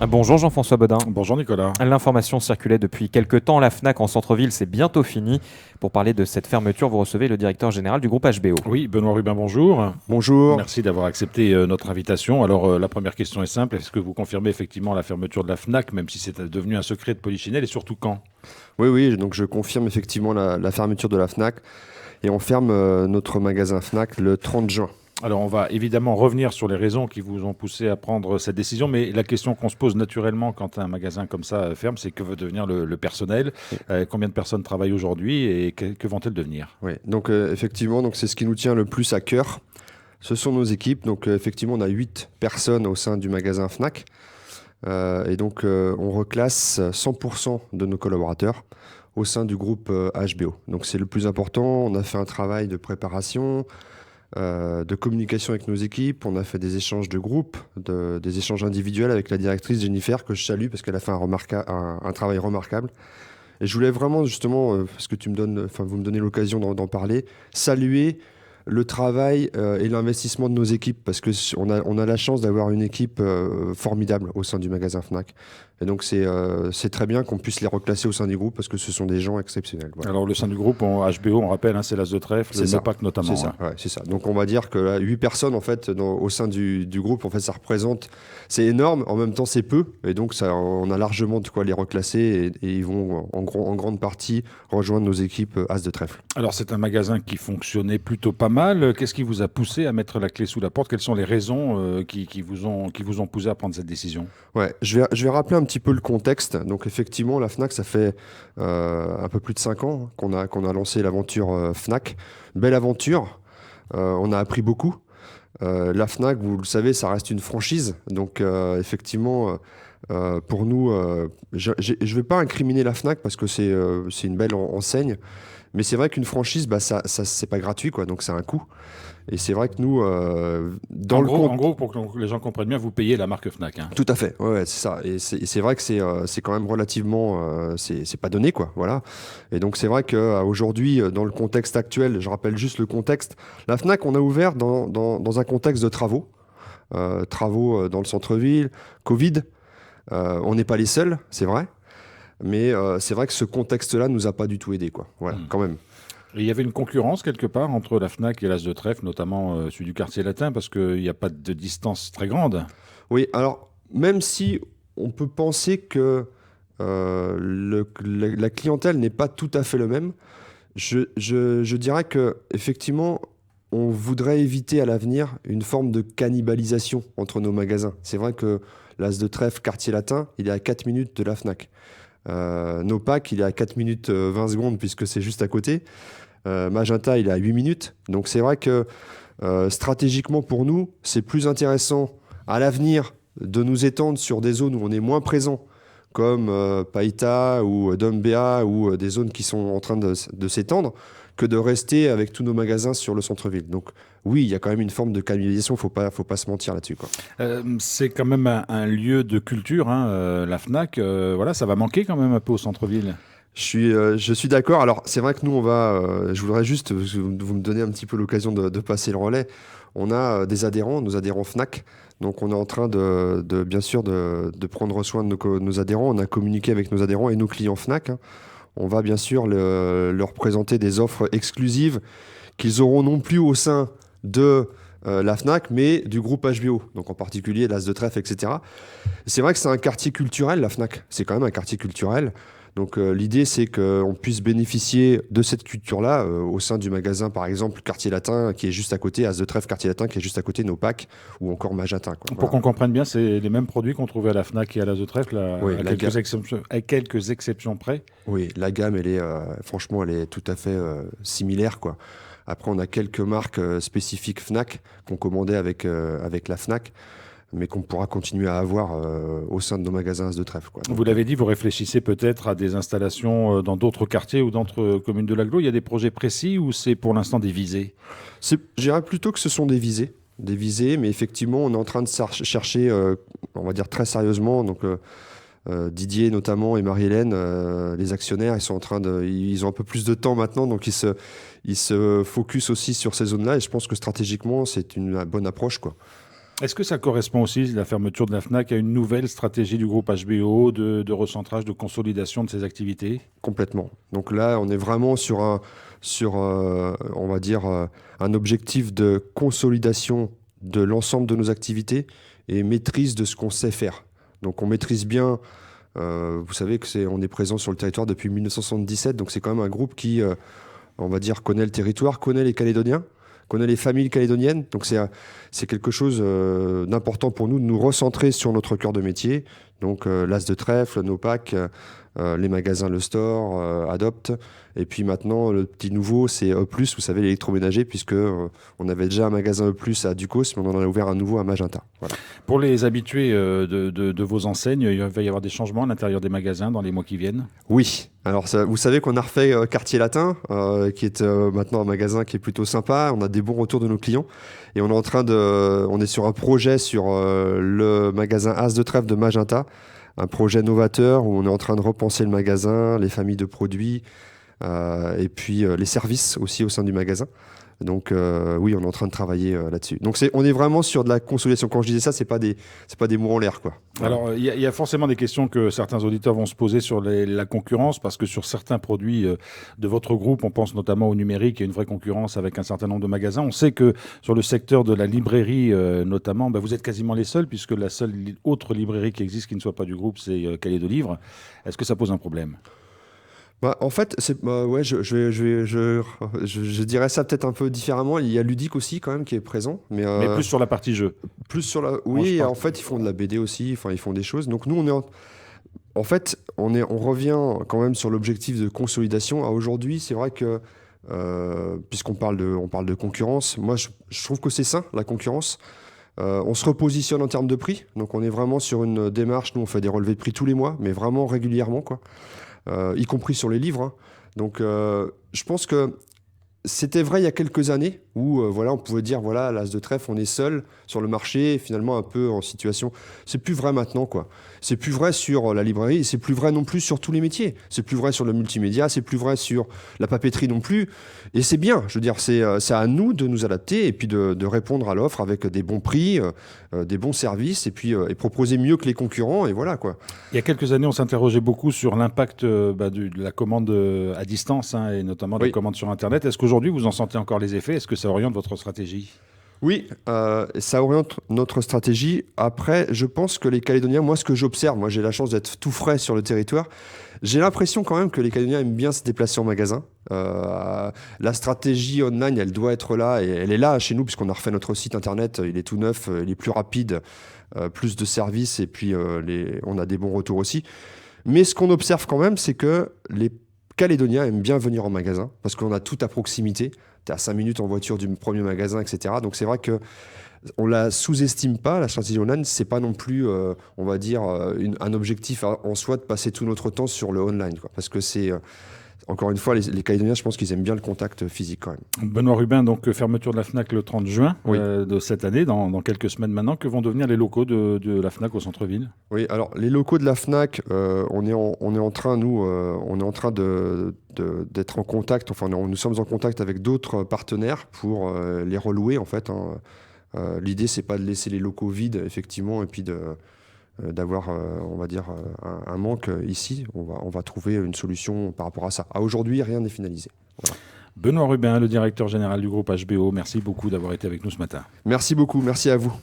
Bonjour Jean-François Bodin. Bonjour Nicolas. L'information circulait depuis quelques temps. La Fnac en centre-ville, c'est bientôt fini. Pour parler de cette fermeture, vous recevez le directeur général du groupe HBO. Oui, Benoît Rubin, bonjour. Bonjour. Merci d'avoir accepté notre invitation. Alors la première question est simple. Est-ce que vous confirmez effectivement la fermeture de la Fnac, même si c'est devenu un secret de Polichinelle, et surtout quand? Oui, donc je confirme effectivement la fermeture de la Fnac et on ferme notre magasin Fnac le 30 juin. Alors on va évidemment revenir sur les raisons qui vous ont poussé à prendre cette décision, mais la question qu'on se pose naturellement quand un magasin comme ça ferme, c'est que va devenir le personnel. Combien de personnes travaillent aujourd'hui et que vont-elles devenir? Oui, donc effectivement, donc c'est ce qui nous tient le plus à cœur. Ce sont nos équipes. Donc effectivement, on a 8 personnes au sein du magasin Fnac. Et donc on reclasse 100% de nos collaborateurs au sein du groupe HBO. Donc c'est le plus important. On a fait un travail de préparation, de communication avec nos équipes. On a fait des échanges de groupe, des échanges individuels avec la directrice Jennifer, que je salue parce qu'elle a fait un travail remarquable. Et je voulais vraiment, justement, parce que vous me donnez l'occasion d'en parler, saluer le travail et l'investissement de nos équipes, parce qu'on a la chance d'avoir une équipe formidable au sein du magasin Fnac. Et donc c'est très bien qu'on puisse les reclasser au sein du groupe, parce que ce sont des gens exceptionnels. Voilà. Alors le sein du groupe, HBO, on rappelle, c'est l'As de Trèfle, le NOPAC notamment. C'est ça, ouais, c'est ça. Donc on va dire que là, 8 personnes en fait, au sein du groupe, en fait, ça représente, c'est énorme, en même temps c'est peu, et donc on a largement de quoi les reclasser, et ils vont en grande partie rejoindre nos équipes As de Trèfle. Alors c'est un magasin qui fonctionnait plutôt pas mal. Qu'est-ce qui vous a poussé à mettre la clé sous la porte? Quelles sont les raisons qui vous ont poussé à prendre cette décision? Ouais, je vais rappeler un petit peu le contexte. Donc effectivement, la Fnac, ça fait un peu plus de 5 ans qu'on a lancé l'aventure Fnac. Belle aventure, on a appris beaucoup. La Fnac, vous le savez, ça reste une franchise. Donc effectivement, pour nous, je ne vais pas incriminer la Fnac parce que c'est une belle enseigne. Mais c'est vrai qu'une franchise, ça c'est pas gratuit, quoi. Donc c'est un coût. Et c'est vrai que nous, en gros, pour que les gens comprennent bien, vous payez la marque Fnac. Hein. Tout à fait, ouais, c'est ça. Et c'est vrai que c'est quand même relativement, c'est pas donné, quoi. Voilà. Et donc c'est vrai qu'aujourd'hui, dans le contexte actuel, je rappelle juste le contexte. La Fnac, on a ouvert dans un contexte de travaux, dans le centre-ville, Covid. On n'est pas les seuls, c'est vrai. Mais c'est vrai que ce contexte-là nous a pas du tout aidé, quoi. Voilà, quand même. Et il y avait une concurrence quelque part entre la Fnac et l'As de Trèfle, notamment celui du quartier latin, parce qu'il n'y a pas de distance très grande. Oui, alors même si on peut penser que la clientèle n'est pas tout à fait le même, je dirais que effectivement, on voudrait éviter à l'avenir une forme de cannibalisation entre nos magasins. C'est vrai que l'As de Trèfle, quartier latin, il est à 4 minutes de la Fnac. NOPAC, il est à 4 minutes 20 secondes puisque c'est juste à côté. Magenta, il est à 8 minutes. Donc c'est vrai que stratégiquement pour nous, c'est plus intéressant à l'avenir de nous étendre sur des zones où on est moins présent, comme Païta ou Dombéa, ou des zones qui sont en train de s'étendre, que de rester avec tous nos magasins sur le centre-ville. Donc oui, il y a quand même une forme de cannibalisation, faut pas se mentir là-dessus, quoi. C'est quand même un lieu de culture, hein, la Fnac. Voilà, ça va manquer quand même un peu au centre-ville. Je suis d'accord. Alors, c'est vrai que nous, je voudrais juste, vous me donnez un petit peu l'occasion de passer le relais. On a des adhérents, nos adhérents Fnac. Donc, on est en train bien sûr, de prendre soin de nos adhérents. On a communiqué avec nos adhérents et nos clients Fnac. Hein. On va bien sûr leur présenter des offres exclusives qu'ils auront non plus au sein de la Fnac, mais du groupe HBO. Donc, en particulier l'As de Trèfle, etc. C'est vrai que c'est un quartier culturel, la Fnac. C'est quand même un quartier culturel. Donc l'idée, c'est qu'on puisse bénéficier de cette culture-là au sein du magasin, par exemple, Quartier Latin, qui est juste à côté, As de Trèfle, Quartier Latin, qui est juste à côté, NOPAC, ou encore Magenta. Quoi. Pour Voilà. qu'on comprenne bien, c'est les mêmes produits qu'on trouvait à la Fnac et à l'As de Trèfle, à quelques exceptions près. Oui, la gamme, franchement, elle est tout à fait similaire, quoi. Après, on a quelques marques spécifiques Fnac qu'on commandait avec la Fnac, mais qu'on pourra continuer à avoir au sein de nos magasins As de Trèfle. Quoi. Donc, vous l'avez dit, vous réfléchissez peut-être à des installations dans d'autres quartiers ou d'autres communes de l'Aglo. Il y a des projets précis ou c'est pour l'instant des visées? Je dirais plutôt que ce sont des visées. Des visées, mais effectivement, on est en train de chercher, on va dire très sérieusement, donc Didier notamment et Marie-Hélène, les actionnaires, ils ont un peu plus de temps maintenant, donc ils se focus aussi sur ces zones-là, et je pense que stratégiquement, c'est une bonne approche, quoi. Est-ce que ça correspond aussi, la fermeture de la FNAC, à une nouvelle stratégie du groupe HBO de recentrage, de consolidation de ses activités? Complètement. Donc là, on est vraiment sur on va dire, un objectif de consolidation de l'ensemble de nos activités et maîtrise de ce qu'on sait faire. Donc on maîtrise bien, vous savez on est présent sur le territoire depuis 1977, donc c'est quand même un groupe qui, on va dire, connaît le territoire, connaît les Calédoniens, connaît les familles calédoniennes. Donc c'est quelque chose d'important pour nous de nous recentrer sur notre cœur de métier. Donc l'As de Trèfle, Nopac, les magasins Le Store, Adopt. Et puis maintenant, le petit nouveau, c'est E+, vous savez, l'électroménager, puisque on avait déjà un magasin E+, à Ducos, mais on en a ouvert un nouveau à Magenta. Voilà. Pour les habitués de vos enseignes, il va y avoir des changements à l'intérieur des magasins dans les mois qui viennent? Oui. Alors, vous savez qu'on a refait Quartier Latin, qui est maintenant un magasin qui est plutôt sympa. On a des bons retours de nos clients. Et on est sur un projet sur le magasin As de Trèfle de Magenta, un projet novateur où on est en train de repenser le magasin, les familles de produits, et puis les services aussi au sein du magasin. Donc oui, on est en train de travailler là-dessus. Donc on est vraiment sur de la consolidation. Quand je disais ça, c'est pas des mots en l'air, quoi. Voilà. Alors, il y a forcément des questions que certains auditeurs vont se poser sur la concurrence, parce que sur certains produits de votre groupe, on pense notamment au numérique, il y a une vraie concurrence avec un certain nombre de magasins. On sait que sur le secteur de la librairie notamment, vous êtes quasiment les seuls, puisque la seule autre librairie qui existe qui ne soit pas du groupe, c'est Cahiers de Livres. Est-ce que ça pose un problème? En fait, ouais, je dirais ça peut-être un peu différemment. Il y a Ludique aussi quand même qui est présent, mais plus sur la partie jeu. Plus sur la. Oui, en fait, ils font de la BD aussi. Enfin, ils font des choses. Donc nous, en fait, on revient quand même sur l'objectif de consolidation. À aujourd'hui, c'est vrai que puisqu'on parle de concurrence, moi, je trouve que c'est sain la concurrence. On se repositionne en termes de prix. Donc on est vraiment sur une démarche. Nous, on fait des relevés de prix tous les mois, mais vraiment régulièrement, quoi. Y compris sur les livres. Hein. Donc, je pense que c'était vrai il y a quelques années où voilà, on pouvait dire voilà, à l'As de Trèfle, on est seul sur le marché, finalement un peu en situation. C'est plus vrai maintenant, quoi. C'est plus vrai sur la librairie, et c'est plus vrai non plus sur tous les métiers. C'est plus vrai sur le multimédia, c'est plus vrai sur la papeterie non plus. Et c'est bien, je veux dire, c'est à nous de nous adapter et puis de répondre à l'offre avec des bons prix, des bons services et puis et proposer mieux que les concurrents et voilà, quoi. Il y a quelques années, on s'interrogeait beaucoup sur l'impact de la commande à distance et notamment de la commande sur Internet. Est-ce qu'aujourd'hui, vous en sentez encore les effets? Est-ce que ça oriente votre stratégie? Oui, ça oriente notre stratégie. Après, je pense que les Calédoniens, moi ce que j'observe, moi j'ai la chance d'être tout frais sur le territoire, j'ai l'impression quand même que les Calédoniens aiment bien se déplacer en magasin. La stratégie online, elle doit être là, et elle est là chez nous puisqu'on a refait notre site internet, il est tout neuf, il est plus rapide, plus de services et puis on a des bons retours aussi. Mais ce qu'on observe quand même, c'est que les Calédoniens aiment bien venir en magasin parce qu'on a tout à proximité. Tu es à 5 minutes en voiture du premier magasin, etc. Donc c'est vrai qu'on ne la sous-estime pas, la stratégie online. Ce n'est pas non plus, on va dire, un objectif en soi de passer tout notre temps sur le online, quoi. Parce que c'est, encore une fois, les Calédoniens, je pense qu'ils aiment bien le contact physique quand même. Benoît Rubin, donc fermeture de la FNAC le 30 juin Oui. De cette année, dans quelques semaines maintenant. Que vont devenir les locaux de la FNAC au centre-ville? Oui, alors les locaux de la FNAC, on est en train, nous, d'être en contact, enfin nous sommes en contact avec d'autres partenaires pour les relouer en fait. Hein. L'idée, c'est pas de laisser les locaux vides, effectivement, et puis d'avoir, on va dire, un manque ici. On va trouver une solution par rapport à ça. À aujourd'hui, rien n'est finalisé. Voilà. Benoît Rubin, le directeur général du groupe HBO, merci beaucoup d'avoir été avec nous ce matin. Merci beaucoup, merci à vous.